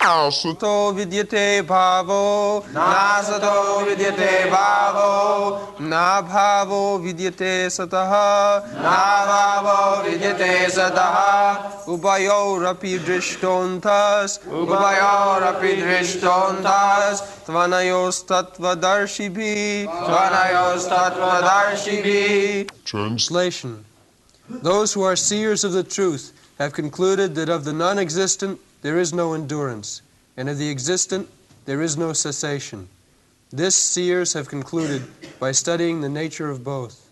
Sato vidyate bhavo, na sato vidyate bhavo, na bhavo vidyate sataha, na bhavo vidyate sataha, ubayorapi drishtontas, ubayorapi drishtontas, tvanayos tattvadarshibhi, tvanayos tattvadarshibhi. Translation. Those who are seers of the truth have concluded that of the non-existent there is no endurance, and of the existent there is no cessation. This seers have concluded by studying the nature of both.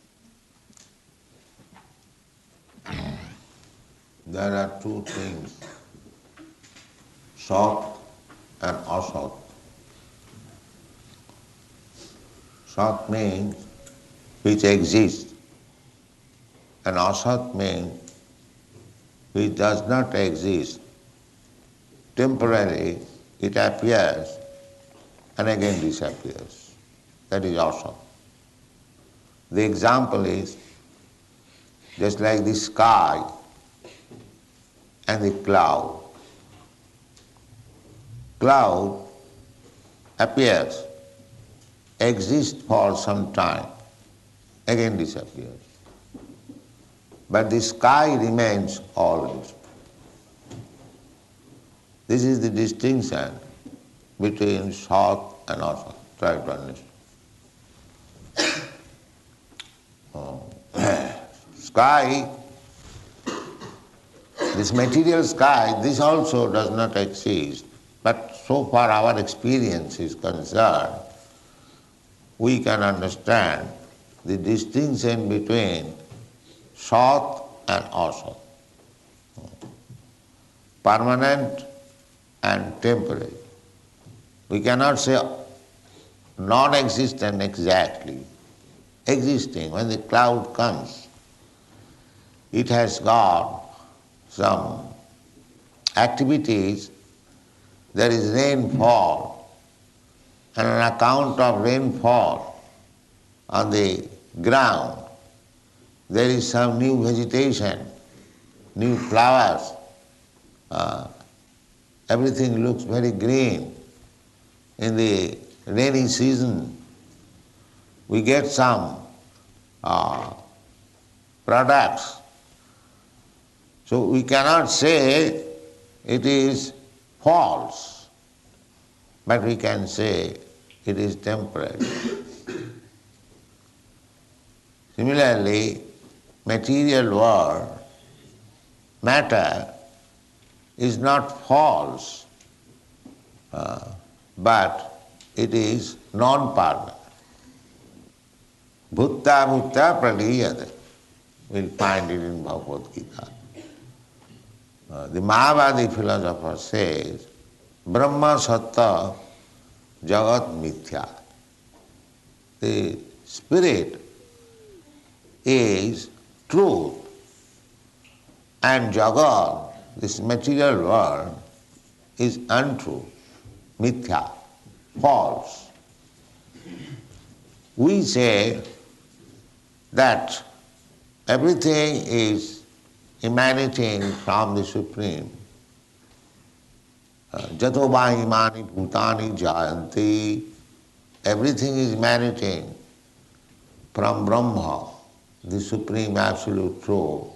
There are two things, Sat and Asat. Sat means which exists, and Asat means which does not exist. Temporarily it appears and again disappears. That is Asat. The example is just like the sky and the cloud. Cloud appears, exists for some time, again disappears. But the sky remains always. This is the distinction between Sat and Asat. Try to understand. Sky, this material sky, this also does not exist. But so far our experience is concerned, we can understand the distinction between Sat and Asat. Permanent and temporary. We cannot say non-existent exactly. Existing, when the cloud comes, it has got some activities, there is rainfall, and on account of rainfall on the ground, there is some new vegetation, new flowers, everything looks very green. In the rainy season, we get some products. So we cannot say it is false, but we can say it is temporary. Similarly, material world, matter is not false, but it is non-permanent. Bhutta bhutta praliyate. We'll find it in Bhagavad Gita. The Mahavadi philosopher says, Brahma satta jagat mithya. The spirit is truth, and jagat, this material world, is untrue, mithya, false. We say that everything is emanating from the Supreme. Jato va imani bhutani jayanti. Everything is emanating from Brahma, the Supreme Absolute Truth.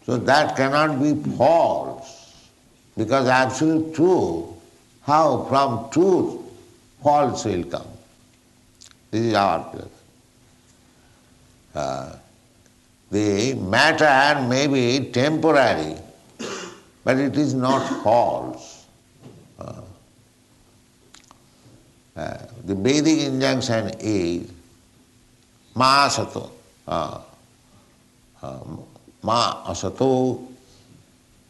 So that cannot be false, because Absolute Truth, how from truth false will come? This is our philosophy. The matter may be temporary, but it is not false. The Vedic injunction is ma asato, ma asato,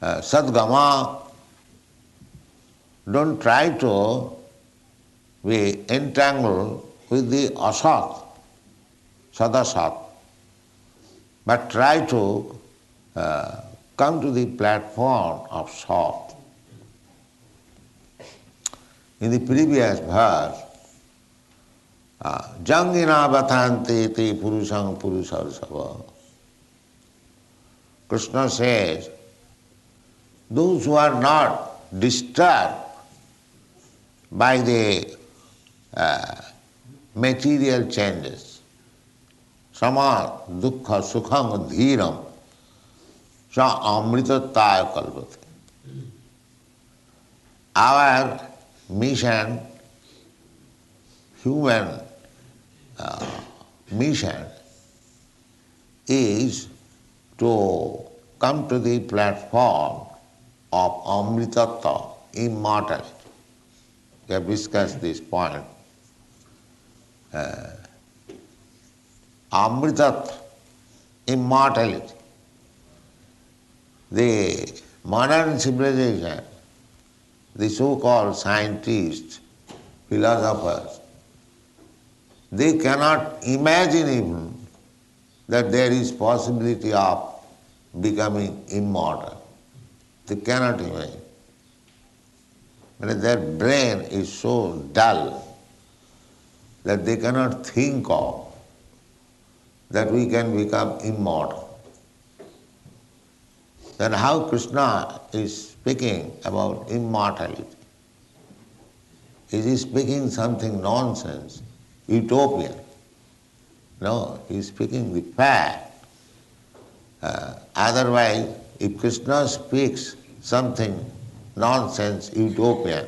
sadgama. Don't try to be entangled with the asat, sadasat, but try to come to the platform of sat. In the previous verse, jangina vatante te purushang purusarsava. Krishna says, those who are not disturbed by the material changes. Sama dukkha sukham dhiram sa amritataya kalpate. Our mission, human mission, is to come to the platform of amritattva, immortality. We have discussed this point. Amritattva, immortality. The modern civilization, the so-called scientists, philosophers, they cannot imagine even that there is possibility of becoming immortal. They cannot imagine. Their brain is so dull that they cannot think of that we can become immortal. Then how Krishna is speaking about immortality? Is he speaking something nonsense, utopian? No, he is speaking the fact. Otherwise, if Krishna speaks something nonsense, utopian,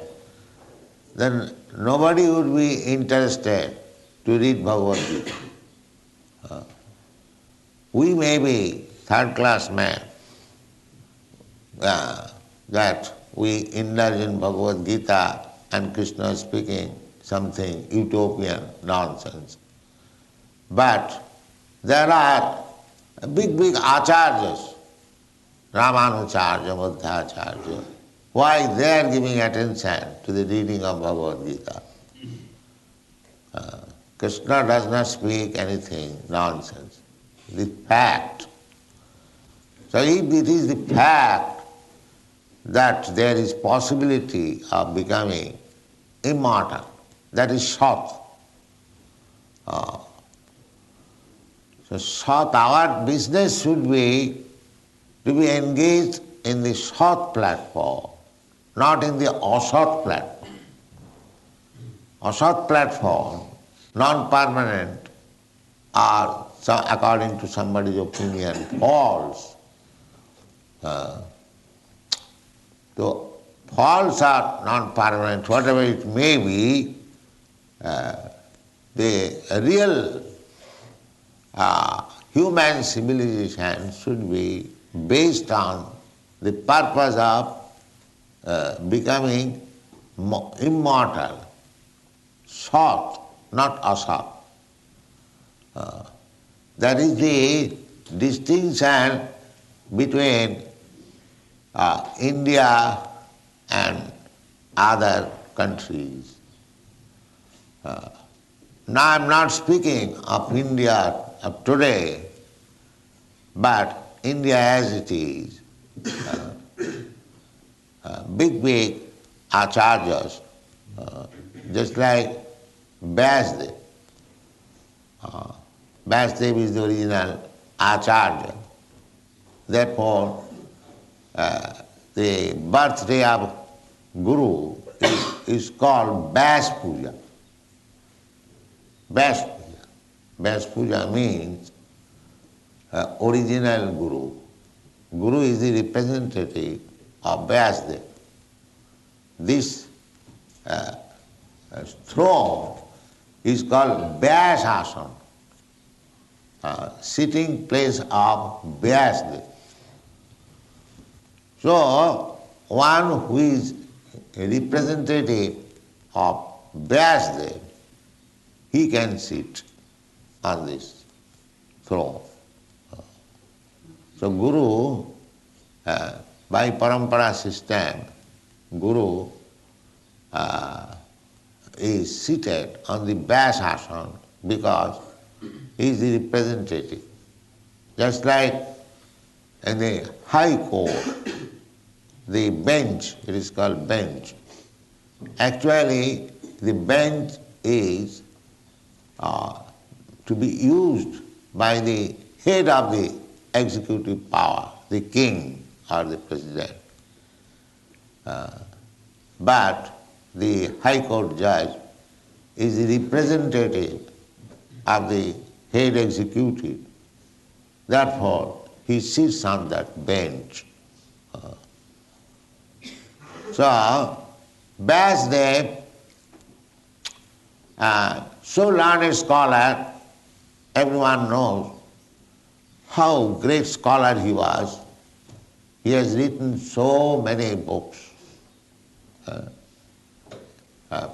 then nobody would be interested to read Bhagavad Gita. We may be third-class men, that we indulge in Bhagavad Gita and Krishna speaking something utopian nonsense. But there are big acharyas, Ramanujarya, Madhvacharya. Why they are giving attention to the reading of Bhagavad Gita? Krishna does not speak anything nonsense. The fact. So if it is the fact that there is possibility of becoming immortal, that is Sat. So Sat, our business should be to be engaged in the Sat platform, not in the Asat platform. Asat platform, non-permanent, or according to somebody's opinion, false. So false or non-permanent, whatever it may be, the real human civilization should be based on the purpose of becoming immortal, Sat, not Asat. That is the distinction between India and other countries. Now I am not speaking of India of today, but India as it is. Big acharyas, just like Vyasdev. Vyasdev is the original acharya. Therefore, the birthday of Guru is called Vyas Puja. Vyas Puja. Vyas Puja means original Guru. Guru is the representative of Vyasdev. This throne is called Vyasasana, sitting place of Vyasdev. So, one who is a representative of Vyasdev, he can sit on this throne. So Guru, by parampara system, Guru is seated on the Vyasasana because he is the representative. Just like in the High Court, the bench, it is called bench. Actually, the bench is to be used by the head of the executive power, the king or the president. But the High Court judge is the representative of the head executive. Therefore, he sits on that bench. So, Vyasdev, so learned scholar, everyone knows how great scholar he was. He has written so many books,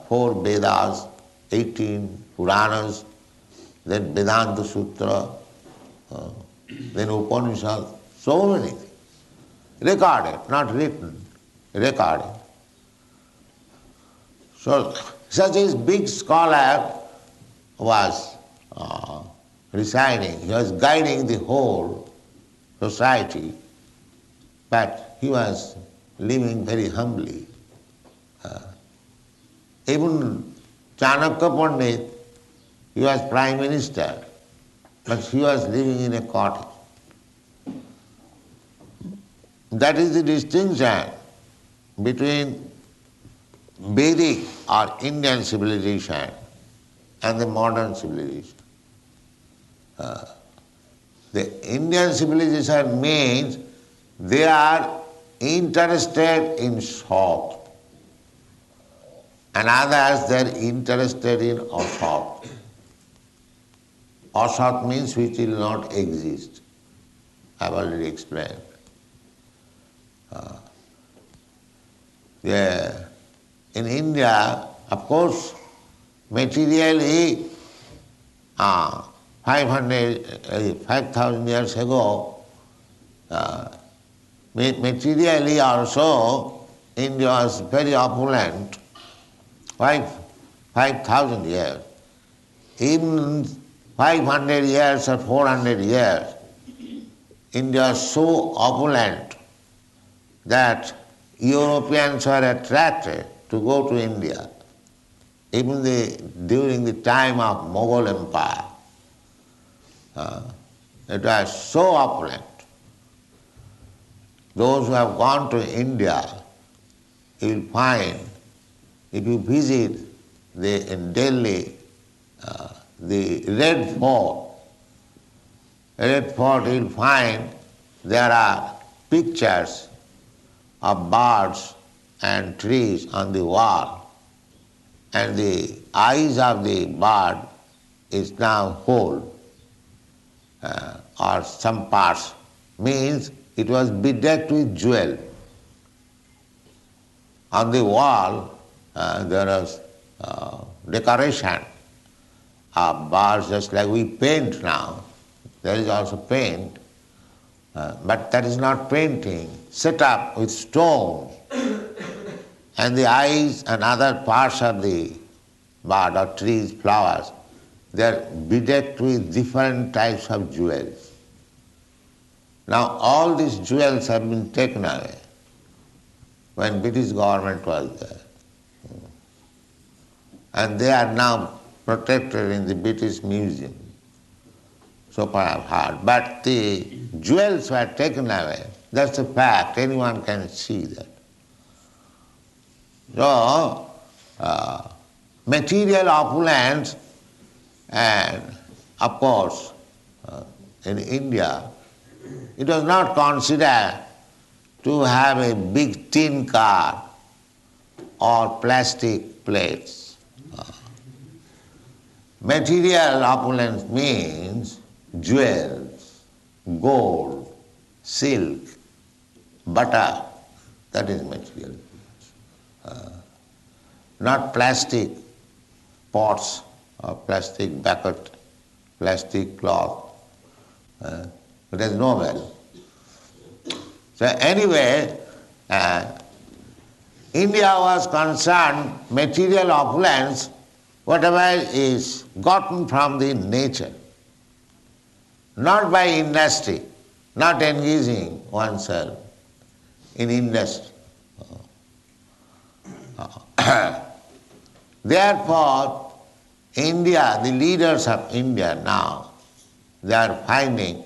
4 Vedas, 18 Puranas, then Vedanta Sutra, then Upanishad, so many things. Recorded, not written, recorded. So, such a big scholar was residing, he was guiding the whole society, but he was living very humbly. Even Chanakya Pandit, he was prime minister, but he was living in a cottage. That is the distinction between Vedic or Indian civilization and the modern civilization. The Indian civilization means they are interested in Sat, and others they are interested in Asat. Asat means which will not exist. I have already explained. In India, of course, materially, 5,000 years ago, materially also, India was very opulent. 5,000 years. Even 500 years or 400 years, India was so opulent that Europeans were attracted to go to India. Even during the time of Mughal Empire, it was so opulent. Those who have gone to India, you will find, if you visit in Delhi, the Red Fort, you will find there are pictures of birds and trees on the wall, and the eyes of the bird is now whole, or some parts, means it was bedecked with jewel. On the wall there was decoration of birds, just like we paint now. There is also paint, but that is not painting, set up with stones, and the eyes and other parts of the bird or trees, flowers, they are bedecked with different types of jewels. Now all these jewels have been taken away when British government was there. And they are now protected in the British Museum. So far I've heard. But the jewels were taken away. That's a fact. Anyone can see that. So, material opulence, and of course, in India, it was not considered to have a big tin car or plastic plates. Material opulence means jewels, gold, silk, butter. That is material opulence. Not plastic pots or plastic bucket, plastic cloth. It has no value. So anyway, India was concerned material opulence, whatever is gotten from the nature, not by industry, not engaging oneself in industry. Therefore, India, the leaders of India now, they are finding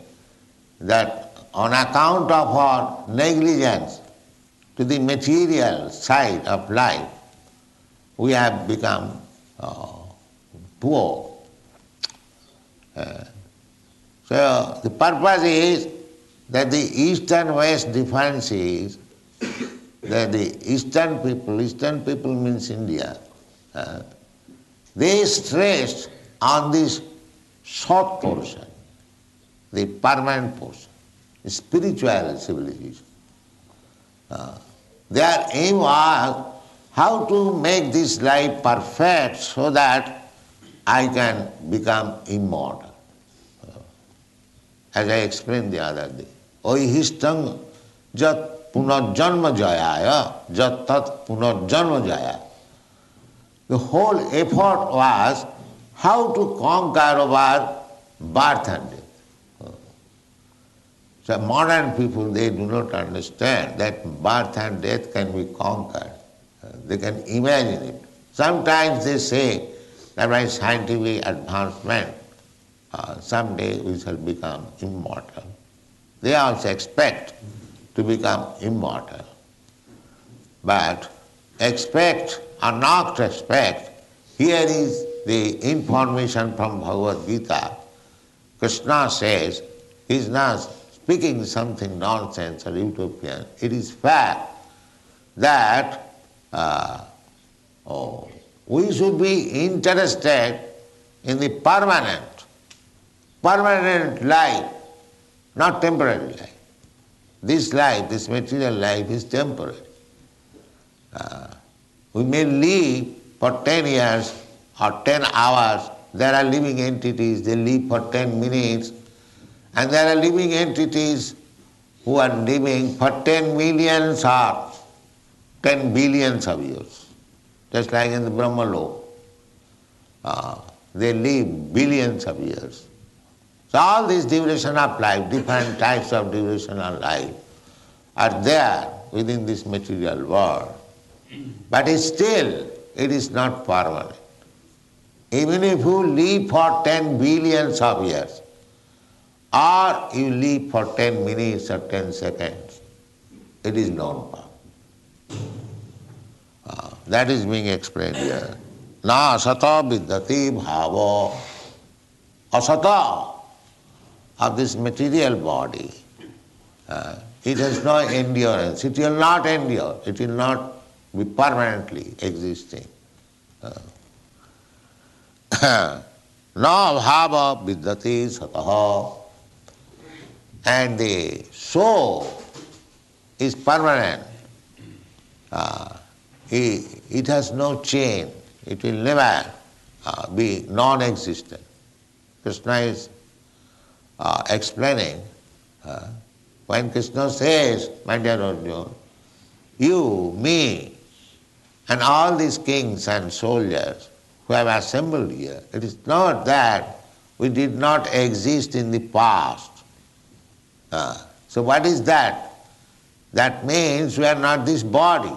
that on account of our negligence to to the material side of life, we have become poor. So the purpose is that the East and West difference is that the Eastern people means India, they stress on this short portion, the permanent portion, the spiritual civilization. Their aim was how to make this life perfect so that I can become immortal. As I explained the other day, oihistang jat punarjanma jayaya, jat tat punarjanma jaya. The whole effort was how to conquer over birth and death. So modern people, they do not understand that birth and death can be conquered. They can imagine it. Sometimes they say that by scientific advancement, someday we shall become immortal. They also expect to become immortal. But expect or not expect, here is the information from Bhagavad Gita. Krishna says, he is not speaking something nonsense or utopian. It is fact that we should be interested in the permanent life, not temporary life. This life, this material life is temporary. We may live for 10 years or 10 hours. There are living entities, they live for 10 minutes. And there are living entities who are living for 10 millions or 10 billions of years. Just like in the Brahmalok. They live billions of years. So all this duration of life, different types of duration of life are there within this material world. But still, it is not permanent. Even if you live for 10 billions of years, or you live for 10 minutes or 10 seconds, it is non-permanent. That is being explained here. Na asata vidyate bhava. Asata of this material body, it has no endurance. It will not endure. It will not be permanently existing. Na bhava vidyate sataha. And the soul is permanent. It has no change. It will never be non-existent. Krishna is explaining, when Krishna says, my dear Arjuna, you, me, and all these kings and soldiers who have assembled here, it is not that we did not exist in the past. So what is that? That means we are not this body.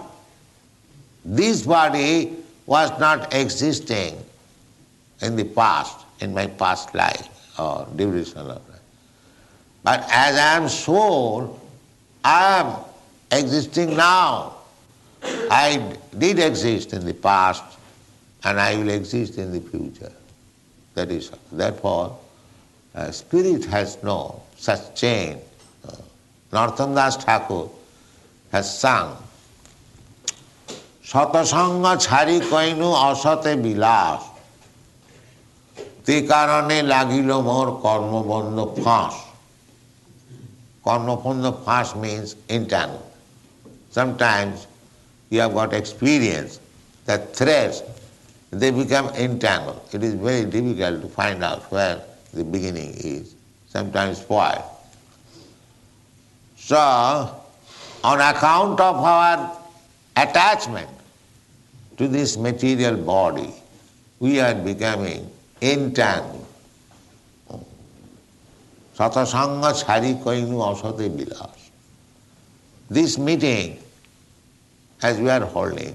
This body was not existing in the past, in my past life or duration of life. But as I am soul, I am existing now. I did exist in the past and I will exist in the future. That is, therefore, spirit has no such change. Narottam Das Thakur has sung, Satasanga chhari koinu asate bilas, te karane lagilo mor karmabandha phas. Karmabandha phas means entangled. Sometimes you have got experience that threads, they become entangled. It is very difficult to find out where the beginning is, sometimes spoiled. So, on account of our attachment to this material body, we are becoming entangled. Satasanga chhari koinu asate bilas. This meeting, as we are holding,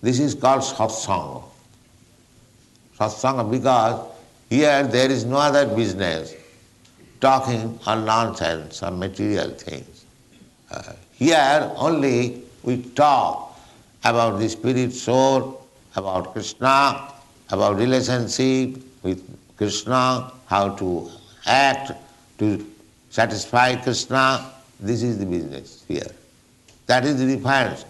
this is called satsanga. Satsanga because here there is no other business talking or nonsense or material things. Here only we talk about the spirit soul, about Krishna, about relationship with Krishna, how to act to satisfy Krishna. This is the business here. That is the difference.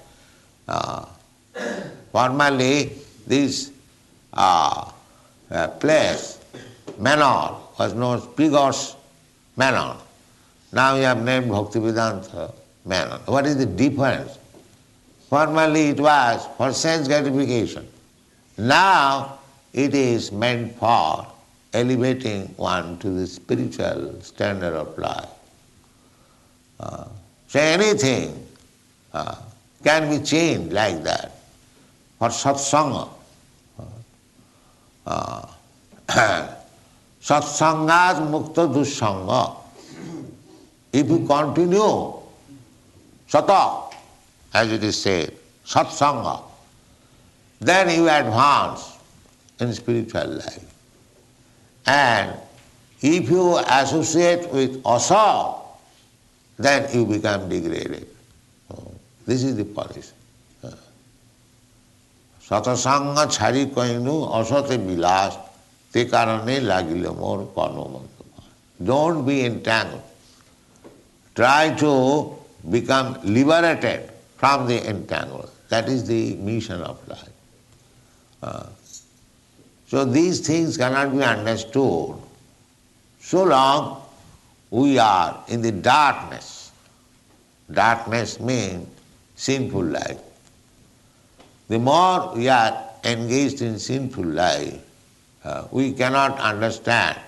Formerly, this place, Manor, was known as Pigos Manor. Now we have named Bhaktivedanta Manor. What is the difference? Formerly it was for sense gratification. Now it is meant for elevating one to the spiritual standard of life. So anything can be changed like that. For satsanga, satsangas mukta dussanga. If you continue sata, as it is said, satsanga, then you advance in spiritual life. And if you associate with asa, then you become degraded. This is the policy. Satasanga chari koinu asate bilas te karane lagile mor karno. Don't be entangled. Try to become liberated from the entanglement. That is the mission of life. So these things cannot be understood so long we are in the darkness. Darkness means sinful life. The more we are engaged in sinful life, we cannot understand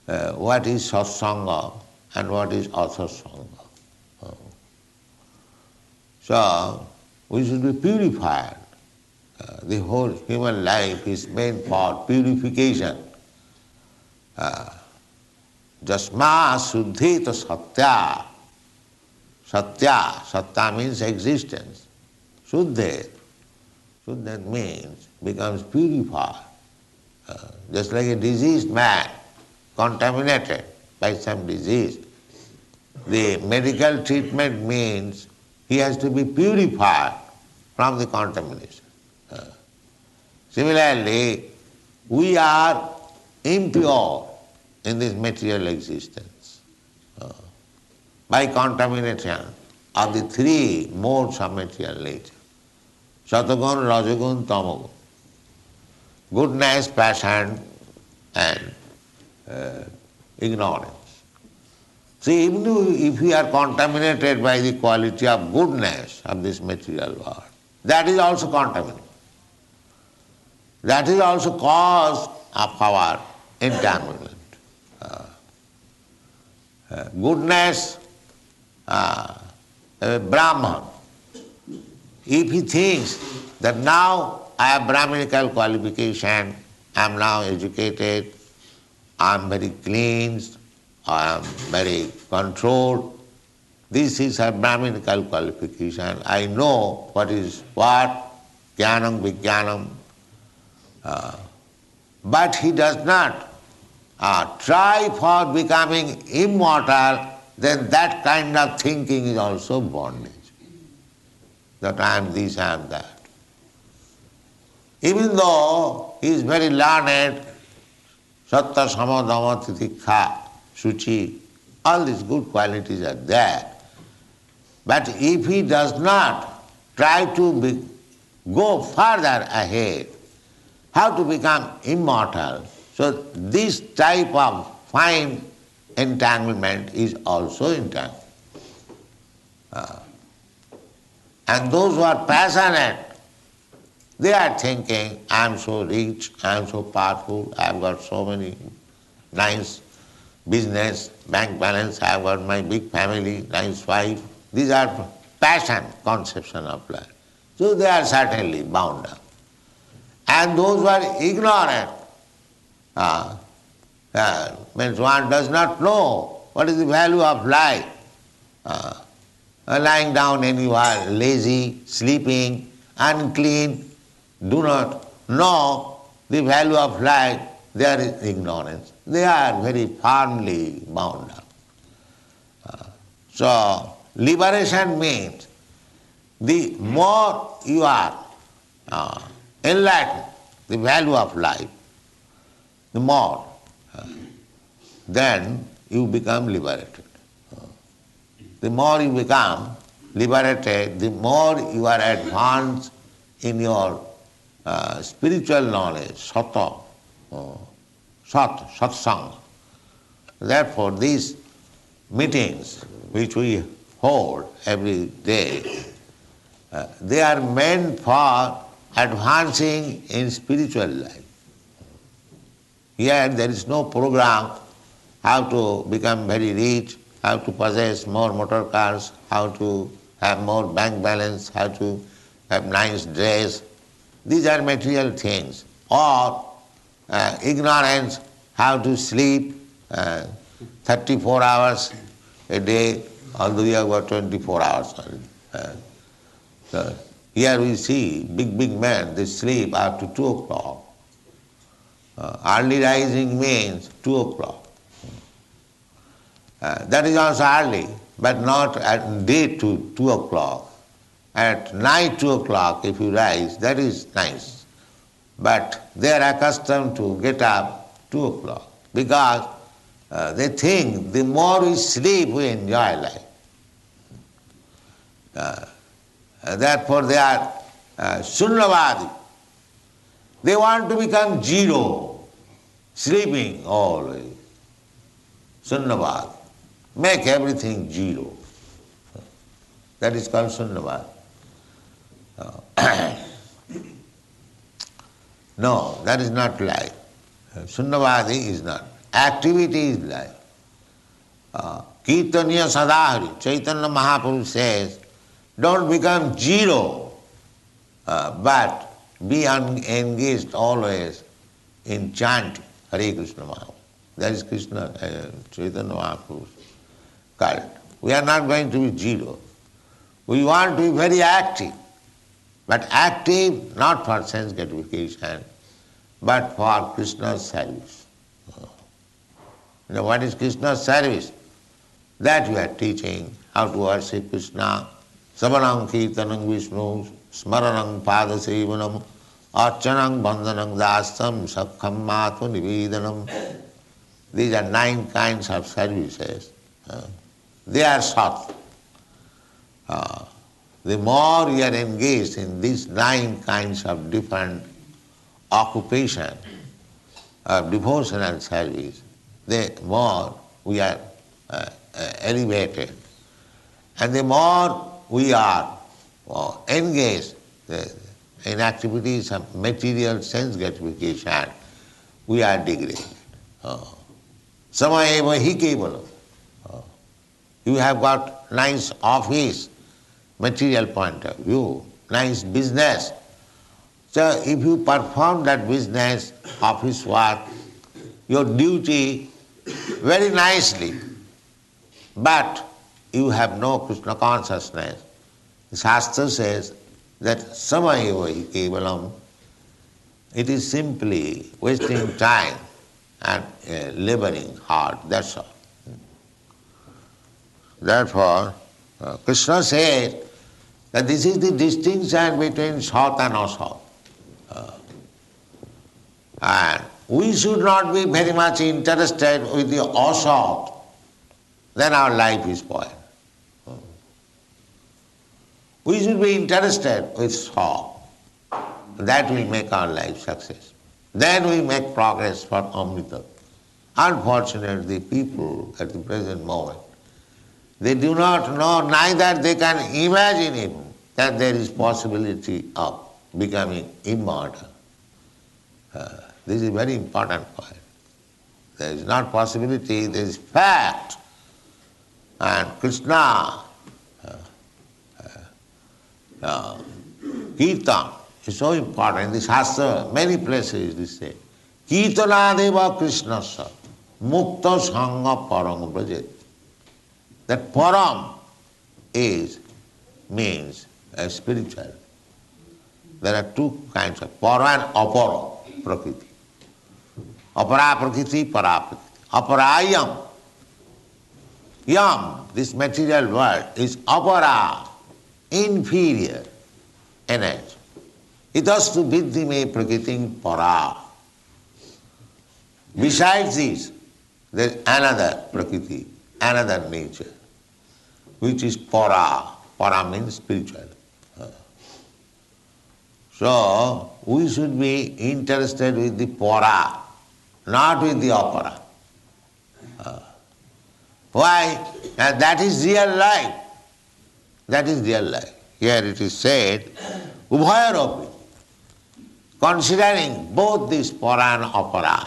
what is satsanga and what is asasanga. So we should be purified. The whole human life is meant for purification. Jasma suddhita satya. Satya means existence. Suddhet means becomes purified. Just like a diseased man, contaminated by some disease. The medical treatment means he has to be purified from the contamination. Similarly, we are impure in this material existence by contamination of the three modes of material nature. Satagun, Rajagun, Tamagun. Goodness, passion, and ignorance. See, even if we are contaminated by the quality of goodness of this material world, that is also contaminated. That is also cause of our entanglement. Goodness, Brahman, if he thinks that now I have Brahminical qualification, I am now educated, I am very cleansed, I am very controlled, this is a Brahminical qualification, I know what is what, jnanam, vijnanam, but he does not try for becoming immortal, then that kind of thinking is also bondage. That I am this, I am that. Even though he is very learned, sattva, sama, dhamma, titikha, suchi, all these good qualities are there. But if he does not try to go further ahead, how to become immortal, so this type of fine entanglement is also entangled. And those who are passionate, they are thinking, I am so rich, I am so powerful, I have got so many nice business, bank balance, I have got my big family, nice wife. These are passion conception of life. So they are certainly bound up. And those who are ignorant, means one does not know what is the value of life. Lying down anywhere, lazy, sleeping, unclean, do not know the value of life, there is ignorance. They are very firmly bound up. So, liberation means the more you are enlightened, the value of life, the more, then you become liberated. The more you become liberated, the more you are advanced in your spiritual knowledge, satsang. Therefore, these meetings which we hold every day, they are meant for advancing in spiritual life. Here there is no program how to become very rich, how to possess more motor cars, how to have more bank balance, how to have nice dress. These are material things. Or ignorance, how to sleep 34 hours a day, although you have got 24 hours only. So here we see big men, they sleep up to 2 o'clock. Early rising means 2 o'clock. That is also early, but not at day 2 o'clock. At night 2 o'clock if you rise, that is nice. But they are accustomed to get up 2 o'clock because they think the more we sleep, we enjoy life. Therefore they are sunyavadi. They want to become zero, sleeping always. Sunyavadi. Make everything zero. That is called sunyavadi. No, that is not life. Sunyavadi is not. Activity is life. Kirtaniya sadahari, Chaitanya Mahaprabhu says, don't become zero, but be engaged always in chanting Hare Krishna Mahaprabhu. That is Krishna, Chaitanya Mahaprabhu's cult. We are not going to be zero. We want to be very active, but active not for sense gratification, but for Krishna's service. You know what is Krishna's service? That we are teaching, how to worship Krishna. Savanam kirtanam Vishnu, smaranam padasevanam, archanam bandhanam dastam, sakham matu nivedanam. These are 9 kinds of services. They are short. The more you are engaged in these 9 kinds of different occupation of devotional service, the more we are elevated. And the more we are engaged in activities of material sense gratification, we are degraded. Samayeva hi kevalam. You have got nice office, material point of view, nice business. So if you perform that business, office work, your duty very nicely, but you have no Krishna consciousness, the Shastra says that samayeva hi kevalam, it is simply wasting time and laboring hard, that's all. Therefore, Krishna said that this is the distinction between sat and asat. And we should not be very much interested with the asat, then our life is spoiled. We should be interested with sat. That will make our life success. Then we make progress for Amrita. Unfortunately, people at the present moment, they do not know, neither they can imagine even that there is possibility of becoming immortal. This is a very important point. There is not possibility, there is fact. And Krishna, Kirtan is so important. In the Shastra, many places they say, Kirtanadeva Krishnasa, Mukta Sangha Parang Brajet. That param means spiritual. There are 2 kinds of para and apara prakriti. Apara prakriti, para prakriti. Aparayam. Yam, this material world, is apara, inferior energy. Itastu viddhi me prakritim para. Besides this, there is another prakriti, another nature, which is para. Para means spiritual. So, we should be interested with the para, not with the opera. Why? And that is real life. That is real life. Here it is said, ubhayaropi, considering both this para and opera,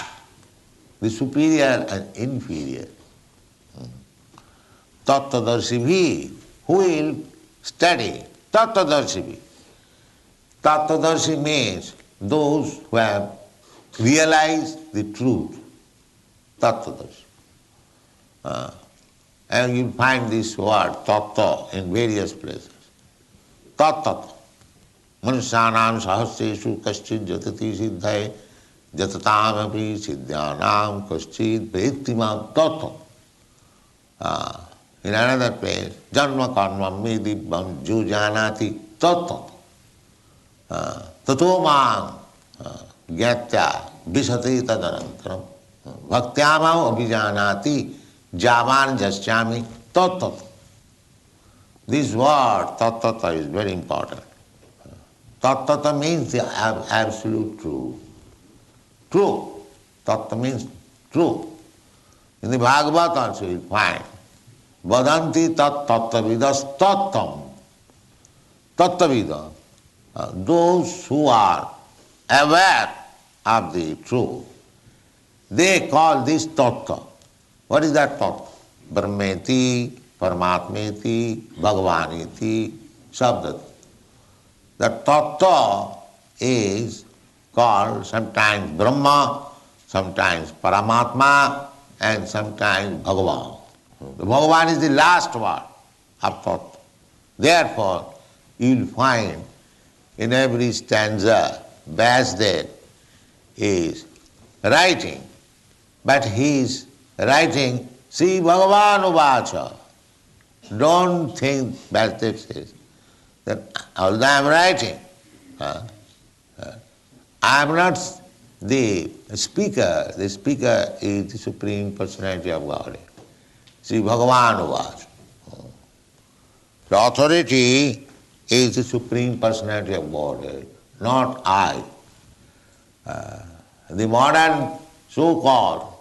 the superior and inferior. Tattvadarshibhi, who will study Tattvadarshibhi. Tattvadarshi means those who have realized the truth. Tattvadarshi. And you'll find this word tattva in various places. Tattva. Manusyanam sahasreshu kaschid jatati siddhai jatatam api siddhyanam kaschid praittimam tattva. In another place, janma karma medibam jujanati tattva. Tato mam gyatya visati tadanantaram bhaktyamam abhijanati javan jasyami tattva. This word tattva is very important. Tattva means the absolute truth. True. Tattva means true. In the Bhagavad also you find vadanti tat tattvavidas tattvam. Tattavida. Those who are aware of the truth, they call this tattva. What is that tattva? Brahmeti, Paramatmeti, Bhagavaniti, Sabdati. The tattva is called sometimes Brahma, sometimes Paramatma, and sometimes Bhagavan. The Bhagavan is the last word of tattva. Therefore, you will find in every stanza, Vyasdev is writing, but he is writing Sri Bhagavan Uvacha. Don't think, Vyasdev says, that although I am writing, I am not the speaker is the Supreme Personality of Godhead. Sri Bhagavan Uvacha. The authority is the Supreme Personality of Godhead, not I. The modern so-called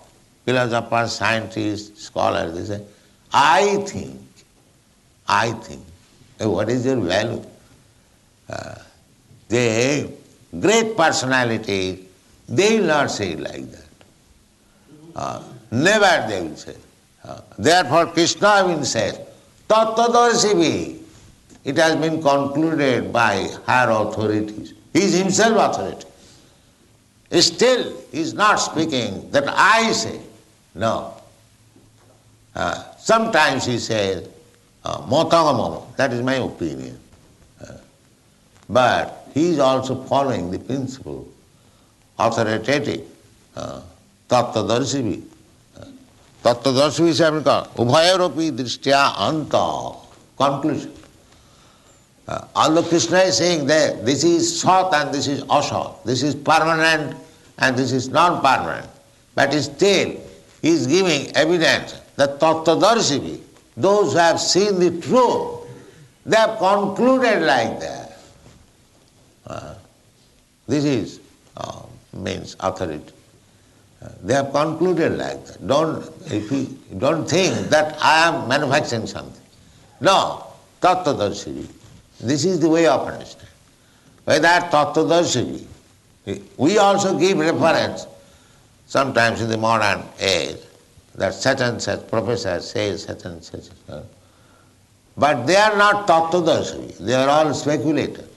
philosophers, scientists, scholars, they say, I think. What is your value? The great personalities, they will not say it like that. Never they will say. Therefore Krishna even says, Tattvadarshibhi. It has been concluded by higher authorities. He is himself authority. Still, he is not speaking that I say. No. Sometimes he says, Motagamama, that is my opinion. But he is also following the principle, authoritative, Tattvadarshibhi. Tattvadarshibhi is Ubhayaropi Drishtya Anta. Conclusion. Although Krishna is saying that this is Sat and this is Asat, this is permanent and this is non-permanent, but still he is giving evidence that Tattvadarshibhi, those who have seen the truth, they have concluded like that. This is means authority. They have concluded like that. Don't think that I am manufacturing something. No, Tattvadarshibhi. This is the way of understanding. By that Tattvadarshibhi, we also give reference sometimes in the modern age that such and such professor says such and such. But they are not Tattvadarshibhi. They are all speculators.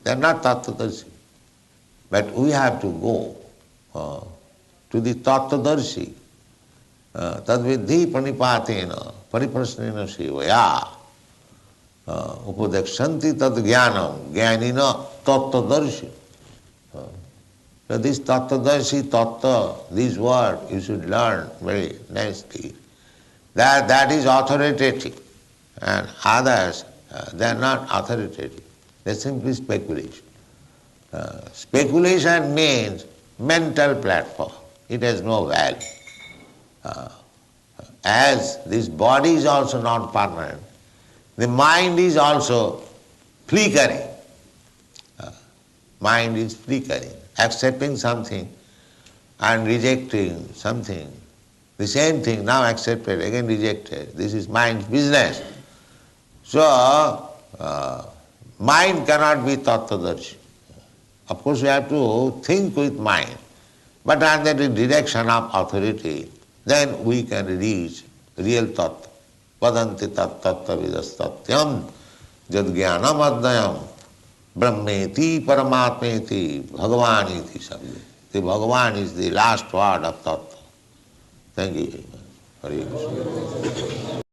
They are not Tattvadarshibhi. But we have to go to the Tattvadarshi. Tadvidhi pranipatena pariprasnena sevaya. Upadekshanti tad jnanam jnanina tattvadarshi. So this tattvadarshi, tattva, this word you should learn very nicely. That is authoritative and others They are not authoritative. They are simply speculation. Speculation means mental platform. It has no value. As this body is also not permanent, the mind is also flickering. Mind is flickering, accepting something and rejecting something. The same thing, now accepted, again rejected. This is mind's business. So, mind cannot be tattvadarshi. Of course, we have to think with mind, but under the direction of authority, then we can reach real tattva. Vadanti tat tattva vidastatyam jad jnanam adnayam brahmeti paramatmeti bhagavaniti sabde. The Bhagavan is the last word of tattva. Thank you very much. Hare Krishna.